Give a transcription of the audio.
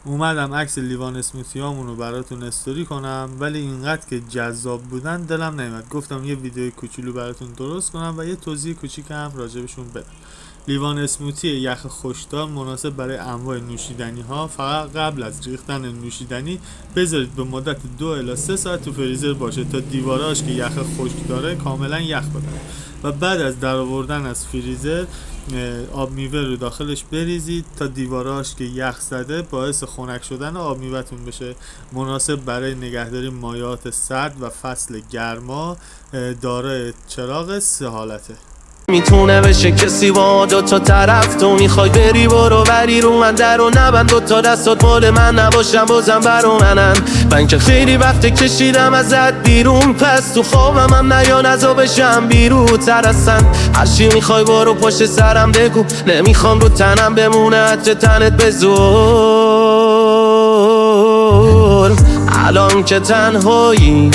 اومدم عکس لیوان اسموتیامون رو براتون استوری کنم، ولی اینقدر که جذاب بودن دلم نمیاد، گفتم یه ویدیو کوچولو براتون درست کنم و یه توضیح کوچیک هم راجبشون بدم. لیوان اسموتی یخ خشکدار مناسب برای انواع نوشیدنی ها. فقط قبل از ریختن نوشیدنی بذارید به مدت 2 الی 3 ساعت تو فریزر باشه تا دیواراش که یخ خشک داره کاملا یخ بدن و بعد از درآوردن از فریزر آب میوه رو داخلش بریزید تا دیواراش که یخ زده باعث خنک شدن آب میوه‌تون بشه. مناسب برای نگهداری مایعات سرد و فصل گرما. دارای چراغ 3 حالته. میتونه بشه کسی با 2 تا طرف، تو میخوای بری برو ولی رو من در و نبند، 2 تا دستات مال من نباشم بازم برا منن. من که خیلی وقت کشیدم ازت بیرون، پس تو خوابم هم نیا نزا بشم بیرون تر هستن. هرچی میخوای برو پشت سرم بگو، نمیخوام رو تنم بمونه عطر تنت بزور. الان که تنهایی